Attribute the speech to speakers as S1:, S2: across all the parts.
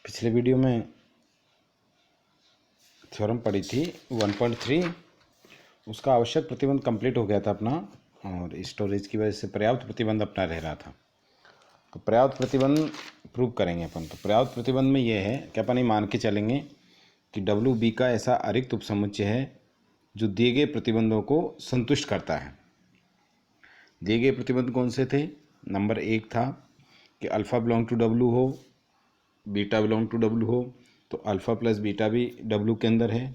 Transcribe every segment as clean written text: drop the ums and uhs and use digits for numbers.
S1: पिछले वीडियो में थ्योरम पढ़ी थी 1.3, उसका आवश्यक प्रतिबंध कंप्लीट हो गया था अपना, और स्टोरेज की वजह से पर्याप्त प्रतिबंध अपना रह रहा था। तो पर्याप्त प्रतिबंध प्रूव करेंगे अपन। तो पर्याप्त प्रतिबंध में ये है कि अपन ये मान के चलेंगे कि डब्ल्यू बी का ऐसा अरिक्त उपसमुच्चय है जो दिए गए प्रतिबंधों को संतुष्ट करता है। दिए गए प्रतिबंध कौन से थे? नंबर 1 था कि अल्फ़ा बिलोंग टू डब्ल्यू हो, बीटा बिलोंग टू डब्ल्यू हो, तो अल्फ़ा प्लस बीटा भी डब्ल्यू के अंदर है।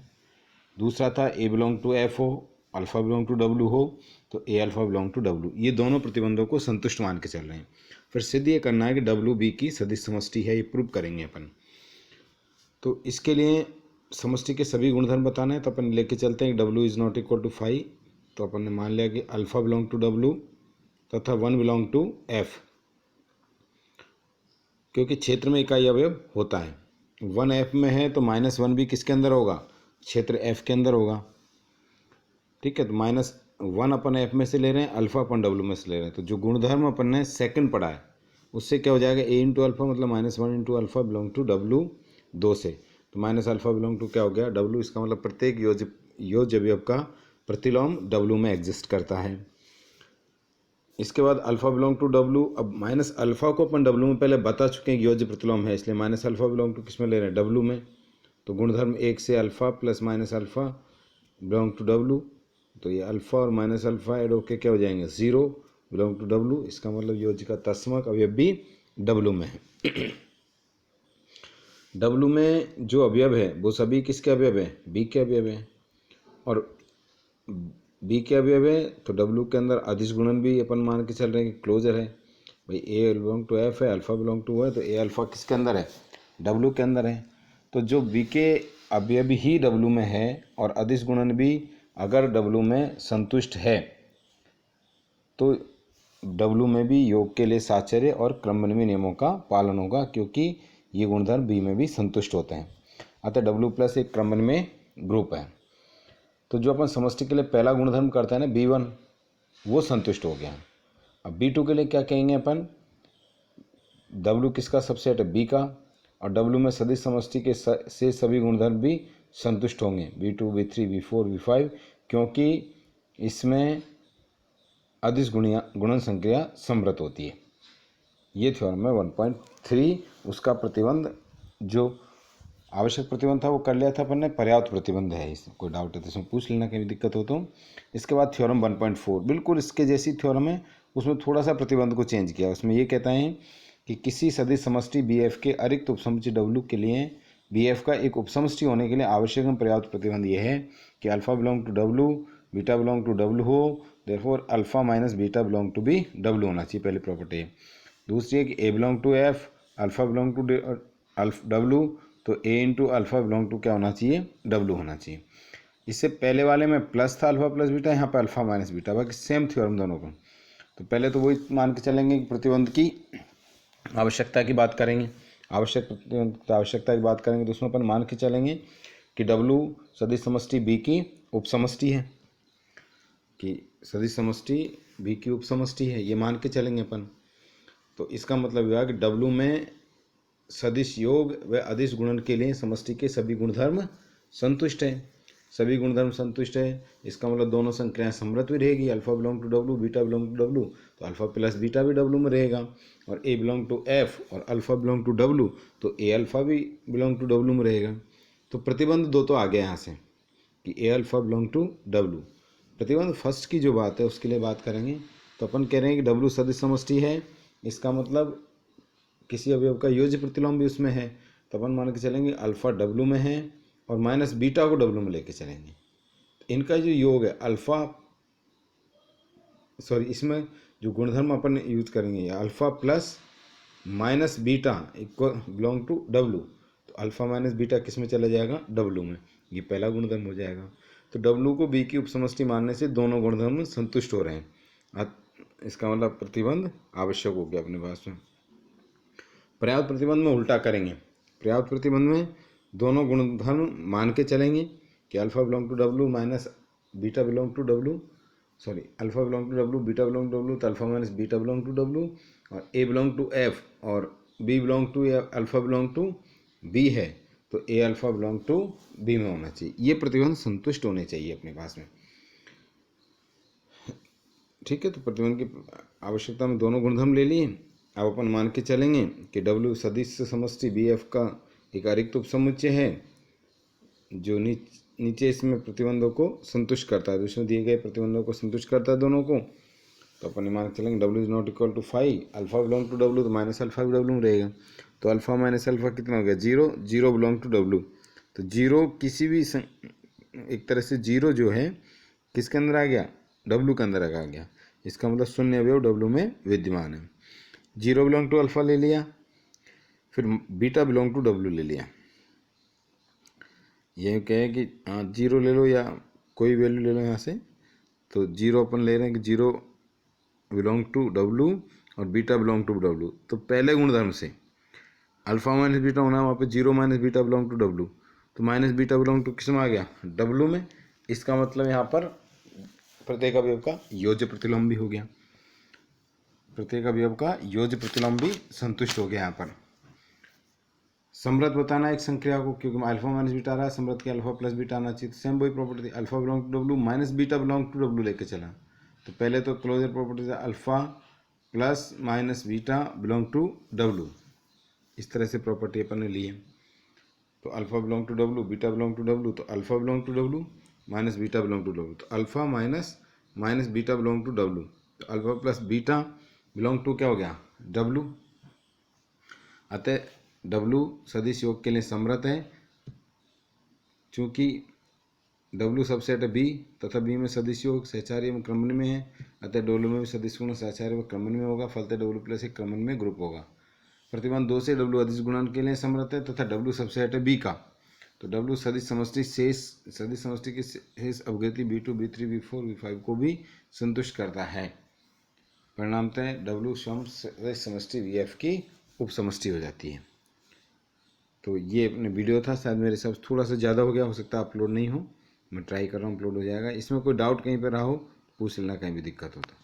S1: दूसरा था ए बिलोंग टू एफ हो, अल्फ़ा बिलोंग टू डब्ल्यू हो, तो ए अल्फ़ा बिलोंग टू डब्ल्यू। ये दोनों प्रतिबंधों को संतुष्ट मान के चल रहे हैं। फिर सिद्ध ये करना है कि डब्ल्यू बी की सदिश समष्टि है, ये प्रूव करेंगे अपन। तो इसके लिए समष्टि के सभी गुणधर्म बताना है, तो अपन लेके चलते हैं कि W is not equal to 5। तो अपन ने मान लिया कि अल्फ़ा बिलोंग टू डब्ल्यू तथा 1 बिलोंग टू एफ, क्योंकि क्षेत्र में इकाई अवयव होता है। 1 एफ में है तो -1 भी किसके अंदर होगा? क्षेत्र एफ के अंदर होगा। ठीक है, तो -1 अपन एफ में से ले रहे हैं, अल्फा अपन डब्ल्यू में से ले रहे हैं। तो जो गुणधर्म अपन ने सेकंड पढ़ा है उससे क्या हो जाएगा? ए इंटू अल्फा मतलब -1 into alpha belong to W 2 से, तो माइनस अल्फा बिलोंग टू क्या हो गया? डब्ल्यू। इसका मतलब प्रत्येक योज्य अवयव का प्रतिलोम डब्ल्यू में एग्जिस्ट करता है। इसके बाद अल्फा बिलोंग टू डब्ल्यू, अब माइनस अल्फा को अपन डब्ल्यू में पहले बता चुके हैं कि योज्य प्रतिलोम है, इसलिए माइनस अल्फा बिलोंग टू किस में ले रहे हैं? डब्ल्यू में। तो गुणधर्म 1 से alpha plus minus alpha belong to W, तो ये अल्फा और माइनस अल्फा ऐड होके क्या हो जाएंगे? 0 बिलोंग टू डब्ल्यू। इसका मतलब योज्य का तत्समक अवयव भी डब्ल्यू में है। डब्ल्यू में जो अवयव है वो सभी किसके अवयव है? बी के अवयव है। और बी के अवयव है तो डब्ल्यू के अंदर अदिश गुणन भी अपन मान के चल रहे हैं कि क्लोजर है। भाई ए बिलोंग टू एफ है, अल्फा बिलोंग टू है, तो ए अल्फा किसके अंदर है? डब्ल्यू के अंदर है। तो जो बी के अवयव ही डब्ल्यू में है और अदिश गुणन भी अगर डब्ल्यू में संतुष्ट है तो डब्ल्यू में भी योग के लिए साचर्य और क्रमबन्ही नियमों का पालन होगा, क्योंकि ये गुणधर्म बी में भी संतुष्ट होते हैं। अतः डब्ल्यू प्लस एक क्रमबन्ही ग्रुप है। तो जो अपन समष्टि के लिए पहला गुणधर्म करते हैं ना B1, वो संतुष्ट हो गया। अब B2 के लिए क्या कहेंगे अपन? W किसका सबसेट है? B का, और W में सदिश समष्टि के से सभी गुणधर्म भी संतुष्ट होंगे, B2 B3 B4 B5, क्योंकि इसमें अदिश गुणन संक्रिया समृत होती है। ये थ्योरम है 1.3। उसका प्रतिबंध जो आवश्यक प्रतिबंध था वो कर लिया था अपन ने, पर्याप्त प्रतिबंध है। इसमें कोई डाउट है तो इसमें पूछ लेना, कहीं दिक्कत हो तो। इसके बाद थ्योरम 1.4 बिल्कुल इसके जैसी थ्योरम है, उसमें थोड़ा सा प्रतिबंध को चेंज किया। उसमें ये कहता है कि किसी सदिश समष्टि बी एफ के अरिक्त उपसमुच्चय डब्ल्यू के लिए बी एफ का एक उपसमष्टि होने के लिए आवश्यक पर्याप्त प्रतिबंध यह है कि alpha belong to W, beta belong to W हो, therefore alpha minus beta belong to भी डब्ल्यू होना चाहिए, पहली प्रॉपर्टी है। दूसरी है कि a belong to F, alpha belong to W, तो a into alpha belong to क्या होना चाहिए? डब्ल्यू होना चाहिए। इससे पहले वाले में प्लस था अल्फा प्लस बीटा, यहाँ पे अल्फा माइनस बीटा, बाकी सेम थ्योरम दोनों को। तो पहले तो वही मान के चलेंगे कि प्रतिबंध की आवश्यकता की बात करेंगे। आवश्यकता की बात करेंगे तो उसमें अपन मान के चलेंगे कि डब्ल्यू सदिश समष्टि बी की उपसमष्टि है, कि सदिश समष्टि बी की उपसमष्टि है, ये मान के चलेंगे अपन। तो इसका मतलब यह है कि डब्ल्यू में सदिश योग व अदिश गुणन के लिए समष्टि के सभी गुणधर्म संतुष्ट हैं। सभी गुणधर्म संतुष्ट है, इसका मतलब दोनों संक्रियाएं समृत भी रहेगी। Alpha belong to W, beta belong to W, तो अल्फा प्लस बीटा भी डब्ल्यू में रहेगा। और ए बिलोंग टू एफ और अल्फा बिलोंग टू डब्ल्यू, तो ए अल्फा भी बिलोंग टू डब्ल्यू में रहेगा। तो प्रतिबंध दो तो आ गया यहाँ से कि ए अल्फा बिलोंग टू डब्ल्यू। प्रतिबंध फर्स्ट की जो बात है उसके लिए बात करेंगे। तो अपन कह रहे हैं कि डब्ल्यू सदिश समष्टि है, इसका मतलब किसी अवयव का योज्य प्रतिलोम भी उसमें है, तो अपन मान के चलेंगे अल्फा डब्ल्यू में है और माइनस बीटा को डब्ल्यू में लेके चलेंगे। इनका जो योग है अल्फा, सॉरी, इसमें जो गुणधर्म अपन यूज करेंगे alpha plus minus beta equal belong to W, तो अल्फा माइनस बीटा किस में चला जाएगा? डब्ल्यू में। ये पहला गुणधर्म हो जाएगा। तो डब्ल्यू को बी की उपसमष्टि मानने से दोनों गुणधर्म संतुष्ट हो रहे हैं। इसका मतलब प्रतिबंध आवश्यक हो गया अपने पास में। पर्याप्त प्रतिबंध में उल्टा करेंगे। पर्याप्त प्रतिबंध में दोनों गुणधर्म मान के चलेंगे कि alpha belong to W minus beta belong to W, sorry, alpha belong to W, beta belong to W, तो alpha minus beta belong to W, और ए बिलोंग टू एफ और b belong to alpha belong to b है तो ए alpha belong to b में होना चाहिए। ये प्रतिबंध संतुष्ट होने चाहिए अपने पास में। ठीक है, तो प्रतिबंध की आवश्यकता में दोनों गुणधर्म ले लिए। अब अपन मान के चलेंगे कि डब्ल्यू सदिश समष्टि बी एफ का एक अरिक्त उपसमुच्चय है जो नीचे इसमें प्रतिबंधों को संतुष्ट करता है, इसमें दिए गए प्रतिबंधों को संतुष्ट करता है दोनों को। तो अपन मान के चलेंगे W is not equal to 5, alpha belong to W, तो माइनस अल्फा भी डब्ल्यू में रहेगा। तो अल्फा माइनस अल्फा कितना हो गया, 0, 0 बिलोंग टू डब्ल्यू। तो 0 किसी भी एक तरह से 0 जो है किसके अंदर आ गया, डब्ल्यू के अंदर आ गया। इसका मतलब शून्य अवयव डब्ल्यू में विद्यमान है। 0 बिलोंग टू अल्फा ले लिया, फिर बीटा बिलोंग टू डब्ल्यू ले लिया। ये कहे कि 0 ले लो या कोई वैल्यू ले लो यहाँ से। तो 0 अपन ले रहे हैं कि 0 बिलोंग टू डब्ल्यू और बीटा बिलोंग टू डब्ल्यू। तो पहले गुणधर्म से अल्फा माइनस बीटा होना, वहाँ पे 0 minus beta belong to W, तो माइनस बीटा बिलोंग टू किस में आ गया, डब्ल्यू में। इसका मतलब यहाँ पर प्रत्येक अवयव का योज्य प्रतिलोम भी हो गया, प्रत्येक अवयव का योज्य प्रतिलोम भी संतुष्ट हो गया। यहाँ पर समृद्ध बताना एक संक्रिया को, क्योंकि अल्फा माइनस बीटा आ रहा है, समृद्ध के अल्फा प्लस बीटा आना चाहिए। तो सेम वही प्रॉपर्टी थी, alpha belong to W minus beta belong to W लेके चला। तो पहले तो क्लोजर प्रॉपर्टी था alpha plus minus beta belong to W, इस तरह से प्रॉपर्टी अपन ने ली है। तो alpha belong to W, beta belong to W, तो alpha belong to W minus beta belong to W, तो alpha minus beta belong to W, तो alpha plus beta belong to क्या हो गया, डब्ल्यू। अतः डब्ल्यू सदिश योग के लिए समृद्ध है, चूंकि डब्ल्यू सबसेट है बी तथा बी में सदिश योग सहचार्य में क्रमण में है, अतः डब्ल्यू में भी सदिश गुणन सहचार्य में क्रमण में होगा, फलतः डब्ल्यू प्लस एक क्रमण में ग्रुप होगा। प्रतिबंध 2 से डब्ल्यू अदिश गुणन के लिए समर्थ है तथा डब्ल्यू सबसेट है बी का। तो डब्ल्यू सदिश समष्टि की शेष अवगति B2, B3, B4, B5 को भी संतुष्ट करता है। परिणामतः डब्ल्यू सदिश समष्टि VF की उप समष्टि हो जाती है। तो ये अपने वीडियो था, शायद मेरे हिसाब से थोड़ा सा ज़्यादा हो गया, हो सकता है अपलोड नहीं हो, मैं ट्राई कर रहा हूँ अपलोड हो जाएगा। इसमें कोई डाउट कहीं पर रहा हो पूछ लेना, कहीं भी दिक्कत हो तो।